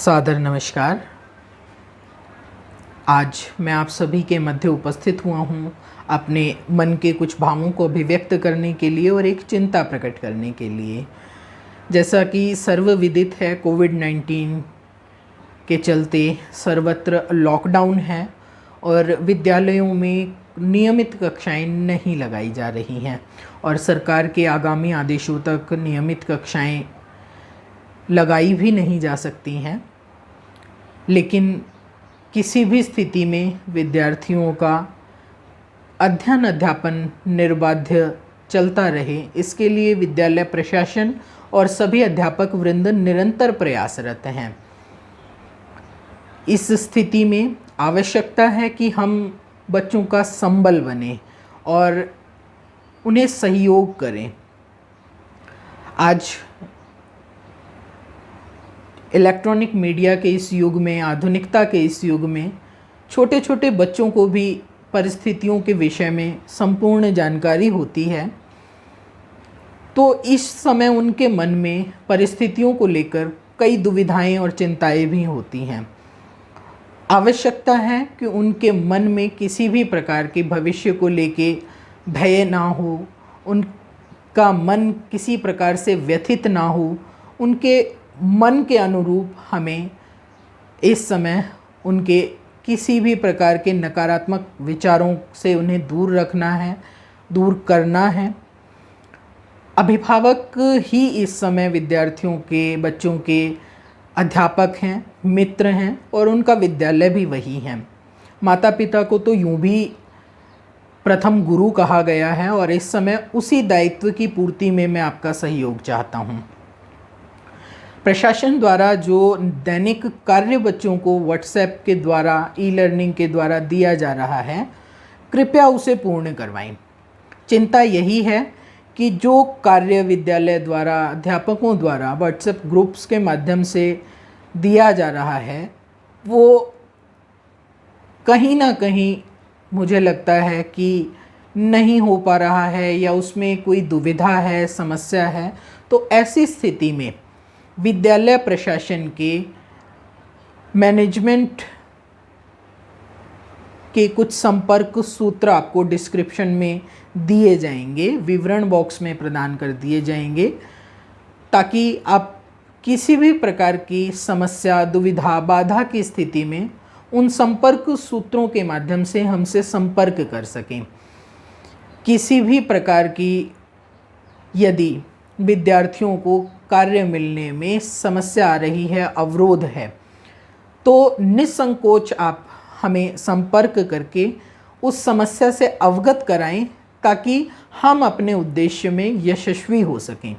सादर नमस्कार। आज मैं आप सभी के मध्य उपस्थित हुआ हूँ अपने मन के कुछ भावों को अभिव्यक्त करने के लिए और एक चिंता प्रकट करने के लिए। जैसा कि सर्वविदित है, कोविड-19 के चलते सर्वत्र लॉकडाउन है और विद्यालयों में नियमित कक्षाएं नहीं लगाई जा रही हैं और सरकार के आगामी आदेशों तक नियमित कक्षाएं लगाई भी नहीं जा सकती हैं। लेकिन किसी भी स्थिति में विद्यार्थियों का अध्ययन अध्यापन निर्बाध्य चलता रहे, इसके लिए विद्यालय प्रशासन और सभी अध्यापक वृंद निरंतर प्रयासरत हैं। इस स्थिति में आवश्यकता है कि हम बच्चों का संबल बने और उन्हें सहयोग करें। आज इलेक्ट्रॉनिक मीडिया के इस युग में, आधुनिकता के इस युग में छोटे छोटे बच्चों को भी परिस्थितियों के विषय में संपूर्ण जानकारी होती है, तो इस समय उनके मन में परिस्थितियों को लेकर कई दुविधाएं और चिंताएं भी होती हैं। आवश्यकता है कि उनके मन में किसी भी प्रकार के भविष्य को लेके भय ना हो, उनका मन किसी प्रकार से व्यथित ना हो। उनके मन के अनुरूप हमें इस समय उनके किसी भी प्रकार के नकारात्मक विचारों से उन्हें दूर रखना है, दूर करना है। अभिभावक ही इस समय विद्यार्थियों के, बच्चों के अध्यापक हैं, मित्र हैं और उनका विद्यालय भी वही है। माता पिता को तो यूं भी प्रथम गुरु कहा गया है और इस समय उसी दायित्व की पूर्ति में मैं आपका सहयोग चाहता हूं। प्रशासन द्वारा जो दैनिक कार्य बच्चों को व्हाट्सएप के द्वारा, ई लर्निंग के द्वारा दिया जा रहा है, कृपया उसे पूर्ण करवाएं। चिंता यही है कि जो कार्य विद्यालय द्वारा, अध्यापकों द्वारा व्हाट्सएप ग्रुप्स के माध्यम से दिया जा रहा है, वो कहीं ना कहीं मुझे लगता है कि नहीं हो पा रहा है या उसमें कोई दुविधा है, समस्या है। तो ऐसी स्थिति में विद्यालय प्रशासन के मैनेजमेंट के कुछ संपर्क सूत्र आपको डिस्क्रिप्शन में दिए जाएंगे, विवरण बॉक्स में प्रदान कर दिए जाएंगे, ताकि आप किसी भी प्रकार की समस्या, दुविधा, बाधा की स्थिति में उन संपर्क सूत्रों के माध्यम से हमसे संपर्क कर सकें। किसी भी प्रकार की यदि विद्यार्थियों को कार्य मिलने में समस्या आ रही है, अवरोध है, तो निसंकोच आप हमें संपर्क करके उस समस्या से अवगत कराएं, ताकि हम अपने उद्देश्य में यशस्वी हो सकें।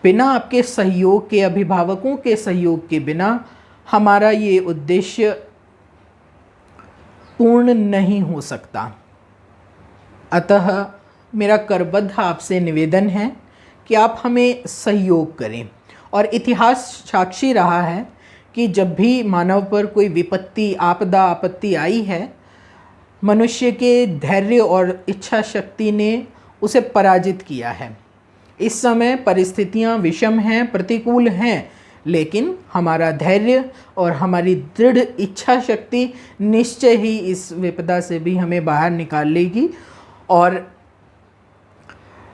बिना आपके सहयोग के, अभिभावकों के सहयोग के बिना हमारा ये उद्देश्य पूर्ण नहीं हो सकता। अतः मेरा करबद्ध आपसे निवेदन है कि आप हमें सहयोग करें। और इतिहास साक्षी रहा है कि जब भी मानव पर कोई विपत्ति, आपदा, आपत्ति आई है, मनुष्य के धैर्य और इच्छा शक्ति ने उसे पराजित किया है। इस समय परिस्थितियां विषम हैं, प्रतिकूल हैं, लेकिन हमारा धैर्य और हमारी दृढ़ इच्छा शक्ति निश्चय ही इस विपदा से भी हमें बाहर निकाल लेगी और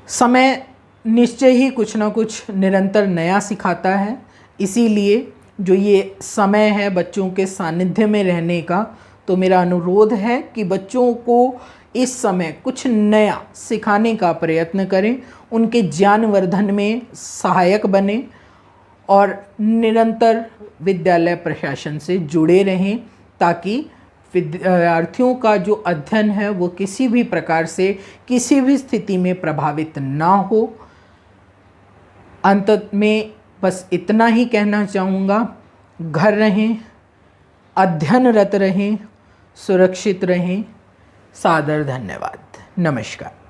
समय निश्चय ही कुछ ना कुछ निरंतर नया सिखाता है। इसीलिए जो ये समय है बच्चों के सानिध्य में रहने का, तो मेरा अनुरोध है कि बच्चों को इस समय कुछ नया सिखाने का प्रयत्न करें, उनके ज्ञानवर्धन में सहायक बने और निरंतर विद्यालय प्रशासन से जुड़े रहें, ताकि विद्यार्थियों का जो अध्ययन है वो किसी भी प्रकार से, किसी भी स्थिति में प्रभावित ना हो। अंत में बस इतना ही कहना चाहूँगा, घर रहें, अध्ययनरत रहें, सुरक्षित रहें। सादर धन्यवाद। नमस्कार।